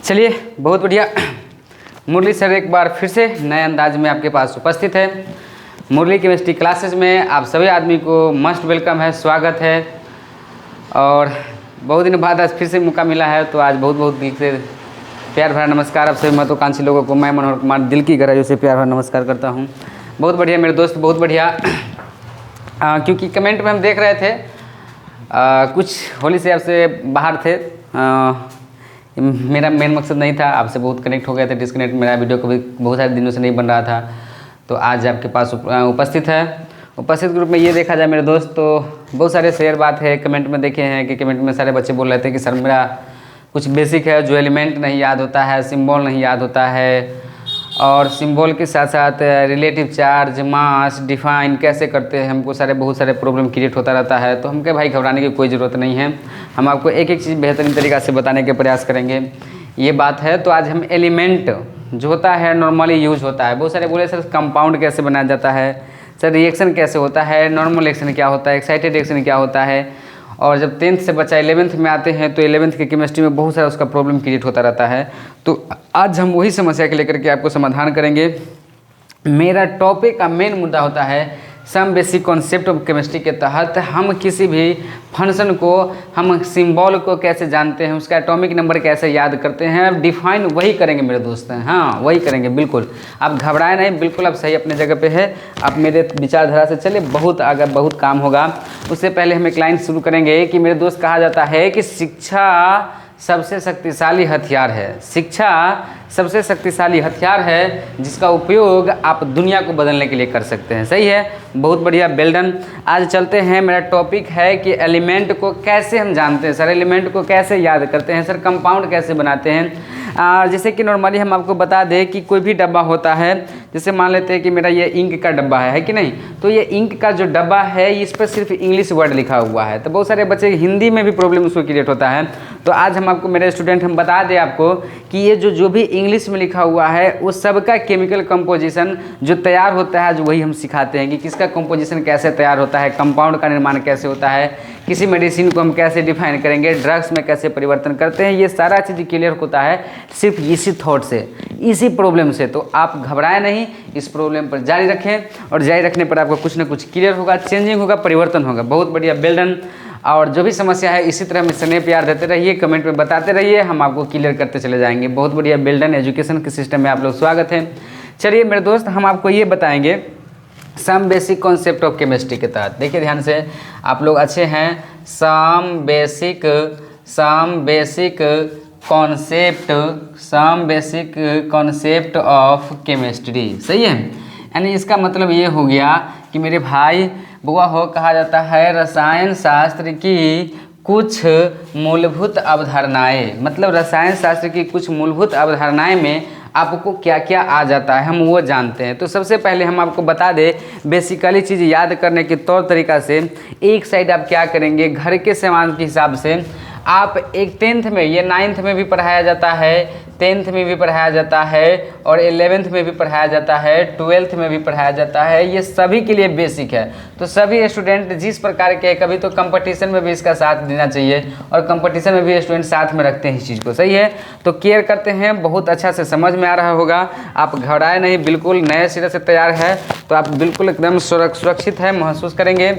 चलिए बहुत बढ़िया। मुरली सर एक बार फिर से नए अंदाज में आपके पास उपस्थित है। मुरली केमिस्ट्री क्लासेस में आप सभी आदमी को मस्ट वेलकम है, स्वागत है। और बहुत दिन बाद आज फिर से मौका मिला है, तो आज बहुत बहुत दिल से प्यार भरा नमस्कार आप सभी महत्वाकांक्षी लोगों को मैं मनोहर कुमार दिल की गहराइयों से प्यार भरा नमस्कार करता हूँ। बहुत बढ़िया मेरे दोस्त, बहुत बढ़िया। क्योंकि कमेंट में हम देख रहे थे कुछ होली से आपसे बाहर थे। मेरा मेन मकसद नहीं था, आपसे बहुत कनेक्ट हो गए थे, डिस्कनेक्ट। मेरा वीडियो कभी बहुत सारे दिनों से नहीं बन रहा था, तो आज आपके पास उपस्थित है। उपस्थित ग्रुप में ये देखा जाए मेरे दोस्त, तो बहुत सारे शेयर बात है। कमेंट में देखे हैं कि कमेंट में सारे बच्चे बोल रहे थे कि सर मेरा कुछ बेसिक है, जो एलिमेंट नहीं याद होता है, सिंबल नहीं याद होता है, और सिंबल के साथ साथ रिलेटिव चार्ज, मास डिफाइन कैसे करते हैं, हमको बहुत सारे प्रॉब्लम क्रिएट होता रहता है। तो हम कहे भाई घबराने की कोई ज़रूरत नहीं है, हम आपको एक एक चीज़ बेहतरीन तरीक़ा से बताने के प्रयास करेंगे, ये बात है। तो आज हम एलिमेंट जो होता है नॉर्मली यूज होता है। बहुत सारे बोले सर कंपाउंड कैसे बनाया जाता है, सर रिएक्शन कैसे होता है, नॉर्मल रिएक्शन क्या होता है, एक्साइटेड रिएक्शन क्या होता है। और जब 10th से बच्चा 11th में आते हैं तो 11th की केमिस्ट्री में बहुत सारा उसका प्रॉब्लम क्रिएट होता रहता है। तो आज हम वही समस्या के लेकर के आपको समाधान करेंगे। मेरा टॉपिक का मेन मुद्दा होता है some basic concept of chemistry के तहत हम किसी भी फंक्शन को, हम सिंबल को कैसे जानते हैं, उसका एटॉमिक नंबर कैसे याद करते हैं, डिफाइन वही करेंगे मेरे दोस्त। हाँ वही करेंगे, बिल्कुल आप घबराए नहीं, बिल्कुल आप सही अपने जगह पे है। आप मेरे विचारधारा से चले, बहुत आगे बहुत काम होगा। उससे पहले हम एक लाइन शुरू करेंगे कि मेरे दोस्त कहा जाता है कि शिक्षा सबसे शक्तिशाली हथियार है। शिक्षा सबसे शक्तिशाली हथियार है जिसका उपयोग आप दुनिया को बदलने के लिए कर सकते हैं। सही है, बहुत बढ़िया, वेल डन। आज चलते हैं, मेरा टॉपिक है कि एलिमेंट को कैसे हम जानते हैं सर, एलिमेंट को कैसे याद करते हैं सर, कंपाउंड कैसे बनाते हैं। जैसे कि नॉर्मली हम आपको बता दें कि कोई भी डब्बा होता है, जैसे मान लेते हैं कि मेरा ये इंक का डब्बा है कि नहीं, तो ये इंक का जो डब्बा है इस पर सिर्फ इंग्लिश वर्ड लिखा हुआ है। तो बहुत सारे बच्चे हिंदी में भी प्रॉब्लम उसको क्रिएट होता है। तो आज हम आपको, मेरे स्टूडेंट, हम बता दें आपको कि ये जो भी इंग्लिश में लिखा हुआ है उस सब का केमिकल कंपोजिशन जो तैयार होता है, जो वही हम सिखाते हैं कि किसका कंपोजिशन कैसे तैयार होता है, कंपाउंड का निर्माण कैसे होता है, किसी मेडिसिन को हम कैसे डिफाइन करेंगे, ड्रग्स में कैसे परिवर्तन करते हैं। ये सारा चीज़ क्लियर होता है सिर्फ इसी थॉट से, इसी प्रॉब्लम से। तो आप घबराएं नहीं, इस प्रॉब्लम पर जारी रखें, और जारी रखने पर आपको कुछ ना कुछ क्लियर होगा, चेंजिंग होगा, परिवर्तन होगा। बहुत बढ़िया, वेल डन। और जो भी समस्या है इसी तरह में स्नेह प्यार देते रहिए, कमेंट में बताते रहिए, हम आपको क्लियर करते चले जाएंगे। बहुत बढ़िया, वेल डन। एजुकेशन के सिस्टम में आप लोग स्वागत है। चलिए मेरे दोस्त, हम आपको ये बताएंगे some basic concept of chemistry के तहत। देखिए ध्यान से, आप लोग अच्छे हैं। Some basic concept of chemistry, सही है। यानी इसका मतलब ये हो गया कि मेरे भाई बुआ हो, कहा जाता है रसायन शास्त्र की कुछ मूलभूत अवधारणाएं, मतलब रसायन शास्त्र की कुछ मूलभूत अवधारणाएं में आपको क्या क्या आ जाता है हम वो जानते हैं। तो सबसे पहले हम आपको बता दें, बेसिकली चीज़ याद करने के तौर तरीका से एक साइड आप क्या करेंगे, घर के सामान के हिसाब से आप एक 10th में, ये 9th में भी पढ़ाया जाता है, 10th में भी पढ़ाया जाता है, और 11th में भी पढ़ाया जाता है, 12th में भी पढ़ाया जाता है। ये सभी के लिए बेसिक है। तो सभी स्टूडेंट जिस प्रकार के, कभी तो कंपटीशन में भी इसका साथ देना चाहिए, और कंपटीशन में भी स्टूडेंट साथ में रखते हैं इस चीज़ को, सही है। तो केयर करते हैं, बहुत अच्छा से समझ में आ रहा होगा। आप घबराए नहीं, बिल्कुल नए सिरे से तैयार है, तो आप बिल्कुल एकदम सुरक्षित है महसूस करेंगे।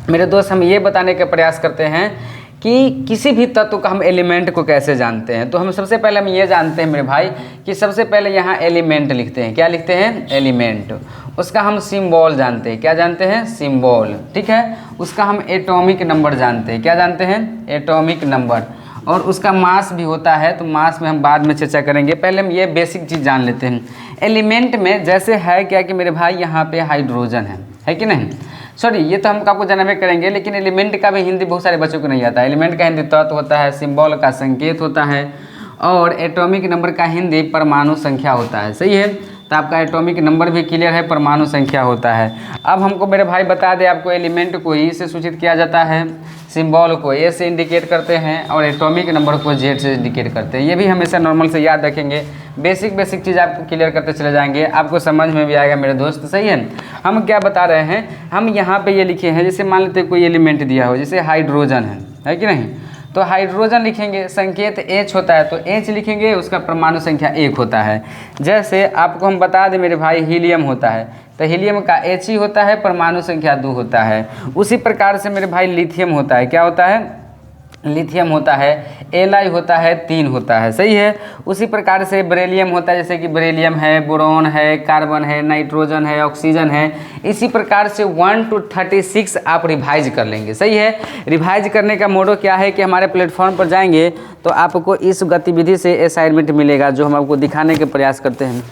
मेरे दोस्त, हम ये बताने का प्रयास करते हैं कि किसी भी तत्व का हम एलिमेंट को कैसे जानते हैं। तो हम सबसे पहले हम ये जानते हैं मेरे भाई कि सबसे पहले यहाँ एलिमेंट लिखते हैं। क्या लिखते हैं? एलिमेंट। उसका हम सिंबल जानते हैं। क्या जानते हैं? सिंबल, ठीक है। उसका हम एटॉमिक नंबर जानते हैं। क्या जानते हैं? Atomic number. और उसका मास भी होता है, तो मास में हम बाद में चर्चा करेंगे। पहले हम ये बेसिक चीज़ जान लेते हैं। एलिमेंट में जैसे है क्या कि मेरे भाई यहाँ पे हाइड्रोजन है कि नहीं, सॉरी ये तो हम आपको जानबे करेंगे, लेकिन एलिमेंट का भी हिंदी बहुत सारे बच्चों को नहीं आता है। एलिमेंट का हिंदी तत्व होता है, सिंबल का संकेत होता है, और एटॉमिक नंबर का हिंदी परमाणु संख्या होता है, सही है। तो आपका एटॉमिक नंबर भी क्लियर है, परमाणु संख्या होता है। अब हमको मेरे भाई बता दें, आपको एलिमेंट को ई से सूचित किया जाता है, सिंबल को ए से इंडिकेट करते हैं, और एटॉमिक नंबर को जेड से इंडिकेट करते हैं। ये भी हमेशा नॉर्मल से याद रखेंगे। बेसिक चीज़ आपको क्लियर करते चले जाएंगे, आपको समझ में भी आएगा मेरे दोस्त, सही है। हम क्या बता रहे हैं, हम यहाँ पे ये लिखे हैं, जैसे मान लेते कोई एलिमेंट दिया हो, जैसे हाइड्रोजन है कि नहीं। तो हाइड्रोजन लिखेंगे, संकेत H होता है तो H लिखेंगे, उसका परमाणु संख्या 1 होता है। जैसे आपको हम बता दें मेरे भाई, हीलियम होता है तो हीलियम का H ही होता है, परमाणु संख्या 2 होता है। उसी प्रकार से मेरे भाई लिथियम होता है, क्या होता है, लिथियम होता है, Li होता है, 3 होता है, सही है। उसी प्रकार से बेरिलियम होता है, जैसे कि बेरिलियम है, बोरॉन है, कार्बन है, नाइट्रोजन है, ऑक्सीजन है। इसी प्रकार से 1 to 36 आप रिवाइज कर लेंगे, सही है। रिवाइज करने का मोडो क्या है कि हमारे प्लेटफॉर्म पर जाएंगे तो आपको इस गतिविधि से असाइनमेंट मिलेगा जो हम आपको दिखाने के प्रयास करते हैं।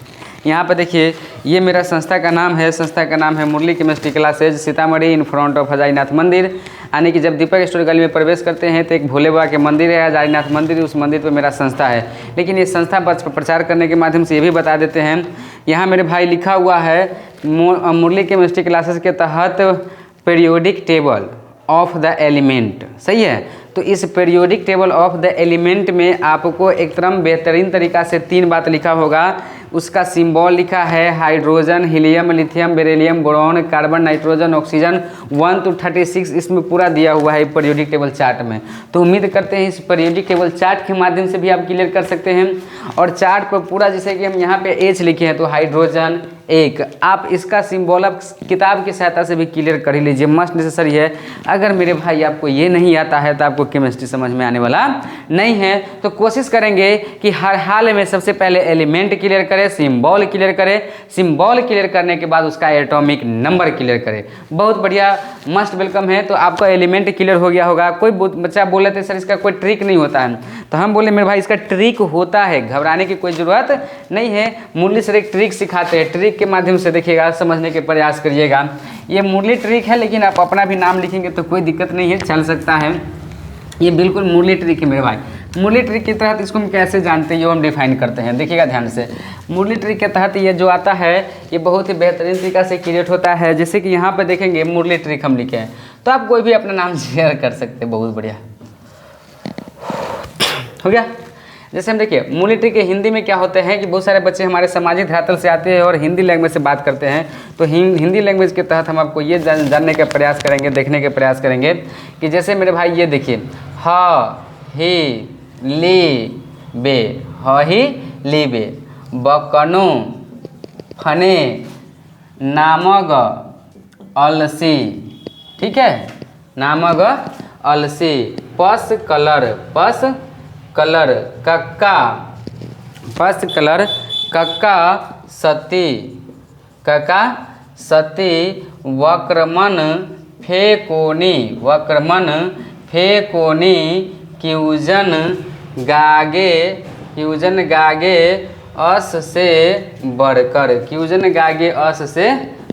यहाँ पे देखिए, ये मेरा संस्था का नाम है, संस्था का नाम है Murli chemistry classes Sitamarhi, in front of Hazarinath मंदिर। यानी कि जब दीपक स्टोरी गली में प्रवेश करते हैं तो एक भोले बाबा के मंदिर है, हजारीनाथ मंदिर, उस मंदिर पे मेरा संस्था है। लेकिन ये संस्था प्रचार करने के माध्यम से ये भी बता देते हैं, यहाँ मेरे भाई लिखा हुआ है मुरली केमिस्ट्री क्लासेज के तहत periodic table of the element, सही है। तो इस periodic table of the element में आपको एकदम बेहतरीन तरीका से 3 बात लिखा होगा। उसका सिंबल लिखा है hydrogen, helium, lithium, beryllium, boron, carbon, nitrogen, oxygen 1 to 36 इसमें पूरा दिया हुआ है पीरियोडिक टेबल चार्ट में। तो उम्मीद करते हैं इस पीरियोडिक टेबल चार्ट के माध्यम से भी आप क्लियर कर सकते हैं। और चार्ट पर पूरा, जैसे कि हम यहाँ पे H लिखे हैं तो हाइड्रोजन 1, आप इसका सिंबल आप किताब की सहायता से भी क्लियर कर ही लीजिए, मस्ट नेसेसरी है। अगर मेरे भाई आपको ये नहीं आता है तो आपको केमिस्ट्री समझ में आने वाला नहीं है। तो कोशिश करेंगे कि हर हाल में सबसे पहले एलिमेंट क्लियर करें, सिंबल क्लियर करें, सिंबल क्लियर करने के बाद उसका एटॉमिक नंबर क्लियर करें। बहुत बढ़िया, मस्ट वेलकम है। तो आपका एलिमेंट क्लियर हो गया होगा। कोई बच्चा बोले थे सर इसका कोई ट्रिक नहीं होता है, तो हम बोले मेरे भाई इसका ट्रिक होता है, घबराने की कोई ज़रूरत नहीं है। मुरली सर एक ट्रिक सिखाते हैं, ट्रिक के माध्यम से देखिएगा, समझने के प्रयास करिएगा। ये मुरली ट्रिक है, लेकिन आप अपना भी नाम लिखेंगे तो कोई दिक्कत नहीं है, चल सकता है। ये बिल्कुल मुरली ट्रिक है मेरे भाई। मुरली ट्रिक के तहत इसको हम कैसे जानते हैं, ये हम डिफाइन करते हैं, देखिएगा ध्यान से। मुरली ट्रिक के तहत ये जो आता है ये बहुत ही बेहतरीन तरीका से क्रिएट होता है। जैसे कि यहाँ पे देखेंगे मुरली ट्रिक हम लिखे हैं, तो आप कोई भी अपना नाम शेयर कर सकते हैं। बहुत बढ़िया हो गया। जैसे हम देखिए मुरली ट्रिक के हिंदी में क्या होते हैं कि बहुत सारे बच्चे हमारे सामाजिक धरातल से आते हैं और हिंदी लैंग्वेज से बात करते हैं। तो हिंदी लैंग्वेज के तहत हम आपको ये जानने का प्रयास करेंगे, देखने के प्रयास करेंगे कि जैसे मेरे भाई ये देखिए, ह ही ली बे, ह ही ली बे, बकनु फने नामग अलसी, ठीक है, नामग अलसी, पस कलर, पस कलर, कक्का, पस कलर, कक्का सती, कक्का सती, वक्रमन फेकोनी, वक्रमन फेकोनी, क्यूजन गागे, क्यूजन गागे अस से बढ़कर, क्यूजन गागे अस से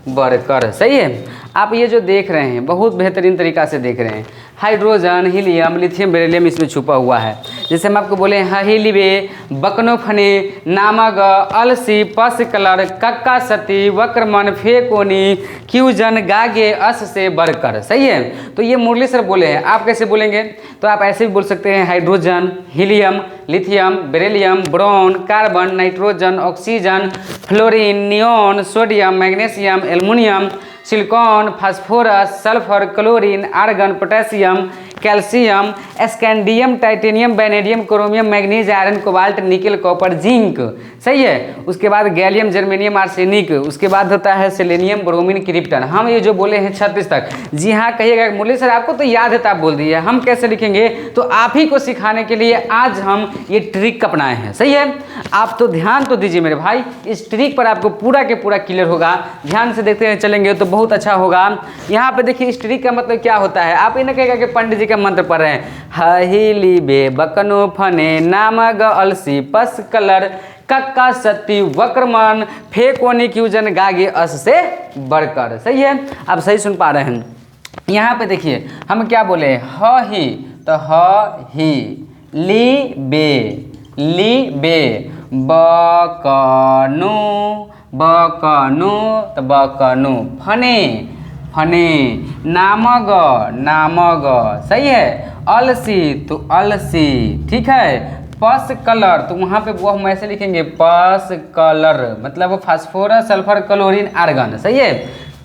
बढ़कर, सही है। आप ये जो देख रहे हैं बहुत बेहतरीन तरीका से देख रहे हैं, हाइड्रोजन, हीलियम, लिथियम, बेरिलियम इसमें छुपा हुआ है। जैसे हम आपको बोले हिलिबे, बकनोफने, नामग, अलसी, पस कलर, कक्का सती, वक्रमन फेकोनी, क्यूजन गागे अस से बढ़कर, सही है। तो ये मुरली सर बोले हैं, आप कैसे बोलेंगे? तो आप ऐसे भी बोल सकते हैं hydrogen, helium, lithium, beryllium, boron, carbon, nitrogen, oxygen, fluorine, neon, sodium, magnesium, aluminium, silicon, phosphorus, sulphur, chlorine, argon, potassium, calcium, scandium, titanium, vanadium, chromium, manganese, iron, cobalt, nickel, copper, zinc, सही है। उसके बाद गैलियम, जर्मेनियम, आर्सेनिक, उसके बाद होता है selenium, bromine, krypton. हम ये जो बोले हैं 36 तक। जी हाँ कहिएगा मुरली सर आपको तो याद है तो आप बोल दिए, हम कैसे लिखेंगे? तो आप ही को सिखाने के लिए आज हम ये ट्रिक अपनाए हैं, सही है। आप तो ध्यान तो दीजिए मेरे भाई, इस ट्रिक पर आपको पूरा के पूरा क्लियर होगा। ध्यान से देखते हैं चलेंगे तो बहुत अच्छा होगा। यहाँ पे देखिए इस ट्रिक का मतलब क्या होता है। आप ये ना कहेगा कि पंडित जी का मंत्र पढ़ रहे हैं, हहीली बे बकनो फने नामग अलसी पस कलर कक्का सती वक्रमन फेकोनी क्यूजन गागे अस से बढ़कर, सही है। आप सही सुन पा रहे हैं। यहाँ पे देखिए हम क्या बोले, ह ही तो ह ही, ली बे बकनु, बकनु तो बकनु, फने फने, नामग नामग, सही है। अलसी तो अलसी, ठीक है। पस कलर तो वहाँ पे वो हम ऐसे लिखेंगे पस कलर, मतलब फास्फोरस, सल्फर, क्लोरीन, आर्गन, सही है।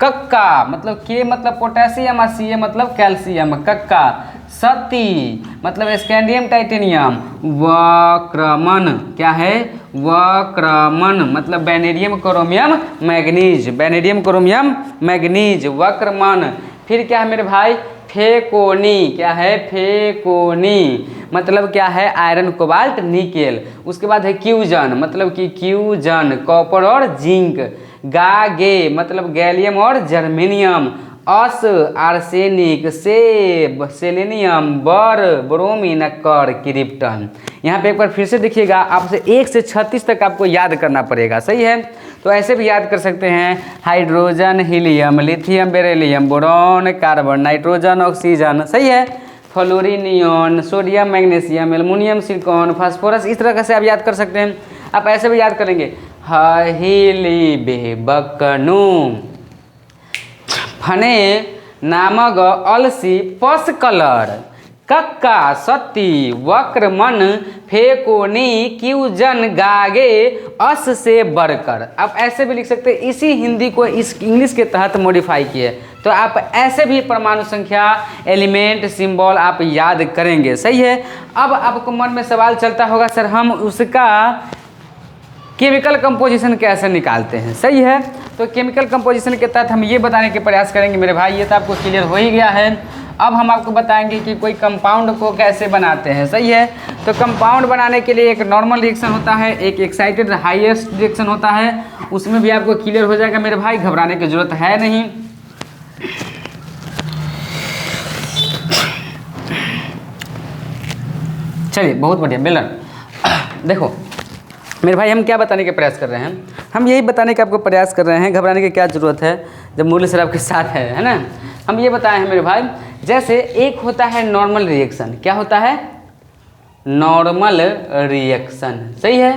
कक्का मतलब के मतलब पोटेशियम और सी मतलब कैल्शियम, कक्का सती मतलब स्कैंडियम टाइटेनियम, वक्रमण क्या है, वक्रमण मतलब vanadium chromium manganese, vanadium chromium manganese वक्रमण। फिर क्या है मेरे भाई, फेकोनी, क्या है, फेकोनी मतलब क्या है, आयरन कोबाल्ट निकेल। उसके बाद है क्यूजन मतलब कि क्यूजन कॉपर और जिंक। गागे मतलब गैलियम और जर्मेनियम। अस आर्सेनिक, सेब सेलेनियम, बर ब्रोमीन, कर क्रिप्टन। यहाँ पे एक बार फिर से देखिएगा, आपसे 1 से 36 तक आपको याद करना पड़ेगा, सही है। तो ऐसे भी याद कर सकते हैं, hydrogen, helium, lithium, beryllium, boron, carbon, nitrogen, oxygen, सही है। Fluorine, neon, sodium, magnesium, aluminium, silicon, phosphorus, इस तरह से आप याद कर सकते हैं। आप ऐसे भी याद करेंगे, हीलिबेबकनु, फने नामक अलसी, पस कलर, कक्का, सती, वक्रमण, फेकोनी, क्यूजन, गागे, अस से बढ़कर। आप ऐसे भी लिख सकते हैं, इसी हिंदी को इस इंग्लिश के तहत मॉडिफाई किए। तो आप ऐसे भी परमाणु संख्या, एलिमेंट, सिंबल आप याद करेंगे, सही है। अब आपको मन में सवाल चलता होगा, सर हम उसका केमिकल कंपोजिशन कैसे निकालते हैं, सही है। तो केमिकल कंपोजिशन के तहत हम ये बताने के प्रयास करेंगे मेरे भाई, ये तो आपको क्लियर हो ही गया है। अब हम आपको बताएंगे कि कोई कंपाउंड को कैसे बनाते हैं, सही है। तो कंपाउंड बनाने के लिए एक नॉर्मल रिएक्शन होता है, एक एक्साइटेड हाईएस्ट रिएक्शन होता है, उसमें भी आपको क्लियर हो जाएगा मेरे भाई, घबराने की जरूरत है नहीं। चलिए बहुत बढ़िया बेलन। देखो मेरे भाई, हम क्या बताने के प्रयास कर रहे हैं, हम यही बताने का आपको प्रयास कर रहे हैं, घबराने की क्या ज़रूरत है जब मूल्य सर आपके साथ है ना। हम ये बताए हैं मेरे भाई, जैसे एक होता है नॉर्मल रिएक्शन, क्या होता है, नॉर्मल रिएक्शन, सही है।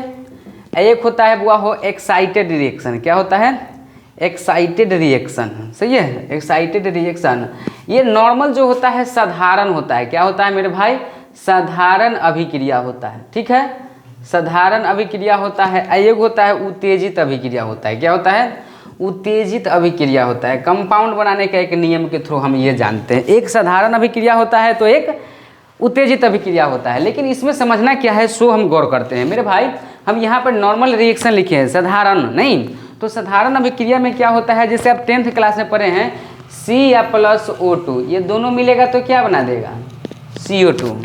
एक होता है बुआ हो एक्साइटेड रिएक्शन, क्या होता है, एक्साइटेड रिएक्शन, सही है, एक्साइटेड रिएक्शन। ये नॉर्मल जो होता है साधारण होता है, क्या होता है मेरे भाई, साधारण अभिक्रिया होता है, ठीक है, साधारण अभिक्रिया होता है। एक होता है उत्तेजित अभिक्रिया होता है, क्या होता है, उत्तेजित अभिक्रिया होता है। कंपाउंड बनाने का एक नियम के थ्रू हम ये जानते हैं, एक साधारण अभिक्रिया होता है तो एक उत्तेजित अभिक्रिया होता है। लेकिन इसमें समझना क्या है सो हम गौर करते हैं मेरे भाई। हम यहाँ पर नॉर्मल रिएक्शन लिखे हैं, साधारण नहीं। तो साधारण अभिक्रिया में क्या होता है, जैसे आप 10th क्लास में पढ़े हैं, C+O2 ये दोनों मिलेगा तो क्या बना देगा, CO2,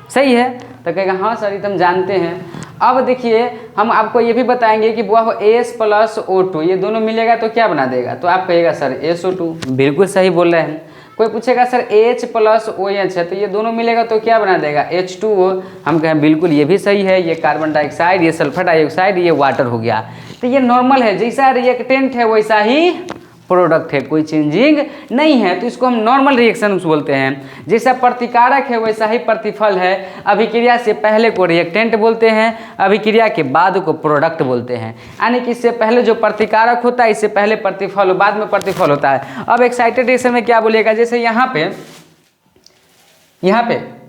सही है। तो कहेगा हाँ सर एकदम जानते हैं। अब देखिए हम आपको ये भी बताएंगे कि बुआ हो H+O2 ये दोनों मिलेगा तो क्या बना देगा, तो आप कहेगा सर SO2, बिल्कुल सही बोल रहे हैं। कोई पूछेगा सर H+OH है तो ये दोनों मिलेगा तो क्या बना देगा, H2O, हम कहें बिल्कुल ये भी सही है, ये कार्बन डाइऑक्साइड, ये सल्फर डाइऑक्साइड, ये वाटर हो गया। तो ये नॉर्मल है, जैसा रिएक्टेंट है वैसा ही प्रोडक्ट है, कोई चेंजिंग नहीं है, तो इसको हम नॉर्मल रिएक्शन बोलते हैं। जैसा प्रतिकारक है वैसा ही प्रतिफल है। अभिक्रिया से पहले को रिएक्टेंट बोलते हैं, अभिक्रिया के बाद को प्रोडक्ट बोलते हैं। यानी कि इससे पहले जो प्रतिकारक होता है, इससे पहले प्रतिफल, बाद में प्रतिफल होता है। अब एक्साइटेड रिएक्शन में क्या बोलेगा, जैसे यहाँ पे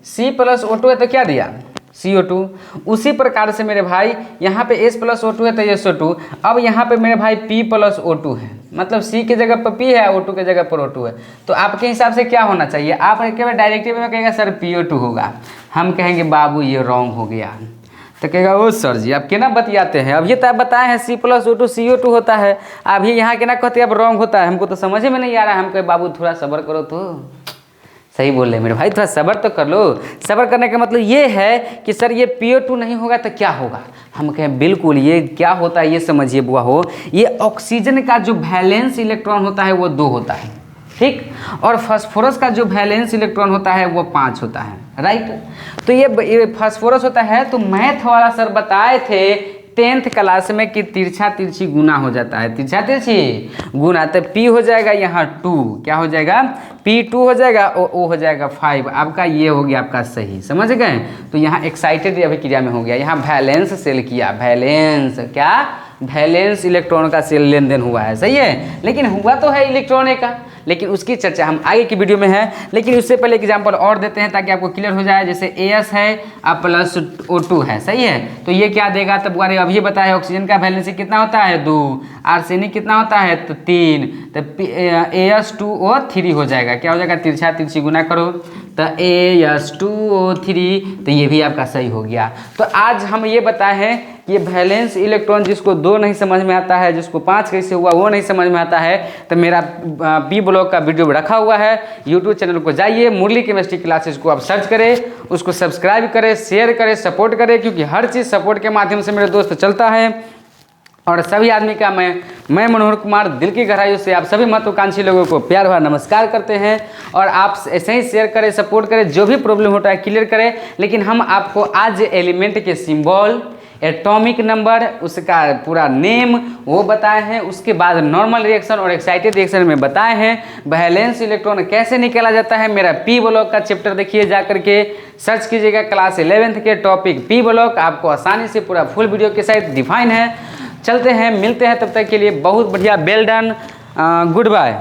C+O2 है तो क्या दिया, CO2। उसी प्रकार से मेरे भाई यहाँ पे H+O2 है तो SO2। अब यहाँ पे मेरे भाई P+O2 है, मतलब C की जगह पर P है, O2 की जगह पर O2 है। तो आपके हिसाब से क्या होना चाहिए, आप केवल डायरेक्टिव में कहेगा सर PO2 होगा, हम कहेंगे बाबू ये रॉन्ग हो गया। तो कहेगा ओ सर जी आप केना बतियाते हैं, अब ये तो आप बताए हैं C+O2 CO2 होता है, अभी यहाँ केना कहते हैं अब रॉन्ग होता है, हमको तो समझ में नहीं आ रहा है। हम कहे बाबू थोड़ा सब्र करो, तो सही बोल रहे हैं मेरे भाई, थोड़ा सब्र तो कर लो। सब्र करने का मतलब ये है कि सर ये PO2 नहीं होगा तो क्या होगा, हम कहें बिल्कुल ये क्या होता है ये समझिए बुआ हो, ये ऑक्सीजन का जो वैलेंस इलेक्ट्रॉन होता है वो 2 होता है, ठीक, और फास्फोरस का जो वैलेंस इलेक्ट्रॉन होता है वो 5 होता है, राइट। तो ये फास्फोरस होता है, तो मैथ वाला सर बताए थे 10th क्लास में कि तिरछा तिरछी गुना हो जाता है, तिरछा तिरछी गुना, तो P हो जाएगा यहाँ 2, क्या हो जाएगा, P2 हो जाएगा, O हो जाएगा 5। आपका ये हो गया आपका सही, समझ गए। तो यहाँ एक्साइटेड अभिक्रिया में हो गया, यहाँ वैलेंस सेल किया, वैलेंस क्या, वैलेंस इलेक्ट्रॉन का सेल लेन देन हुआ है, सही है। लेकिन हुआ तो है इलेक्ट्रॉन का, लेकिन उसकी चर्चा हम आगे की वीडियो में है। लेकिन उससे पहले एग्जाम्पल और देते हैं ताकि आपको क्लियर हो जाए। जैसे AS है अब +O2 है, सही है, तो ये क्या देगा, तब अभी बताया ऑक्सीजन का वैलेंसी कितना होता है 2, आर्सेनिक कितना होता है तो 3, तो AS2O3 हो जाएगा। क्या हो जाएगा, तिरछा तिरछी गुना करो तो AS2O3, तो ये भी आपका सही हो गया। तो आज हम ये बताए हैं कि ये वैलेंस इलेक्ट्रॉन जिसको 2 नहीं समझ में आता है, जिसको 5 कैसे हुआ वो नहीं समझ में आता है, तो मेरा बी ब्लॉक का वीडियो रखा हुआ है, यूट्यूब चैनल को जाइए, मुरली केमिस्ट्री क्लासेस को आप सर्च करें, उसको सब्सक्राइब करें, शेयर करें, सपोर्ट करें, क्योंकि हर चीज़ सपोर्ट के माध्यम से मेरे दोस्त चलता है। और सभी आदमी का मैं मनोहर कुमार दिल की गहराइयों से आप सभी महत्वाकांक्षी लोगों को प्यार भरा नमस्कार करते हैं। और आप ऐसे ही शेयर करें, सपोर्ट करें, जो भी प्रॉब्लम होता है क्लियर करें। लेकिन हम आपको आज एलिमेंट के सिंबल, एटॉमिक नंबर, उसका पूरा नेम वो बताए हैं, उसके बाद नॉर्मल रिएक्शन और एक्साइटेड रिएक्शन में बताए हैं। वैलेंस इलेक्ट्रॉन कैसे निकाला जाता है, मेरा पी ब्लॉक का चैप्टर देखिए, जा करके सर्च कीजिएगा, क्लास 11th के टॉपिक पी ब्लॉक, आपको आसानी से पूरा फुल वीडियो के साथ डिफाइन है। चलते हैं, मिलते हैं, तब तक के लिए बहुत बढ़िया, वेल डन, गुड बाय।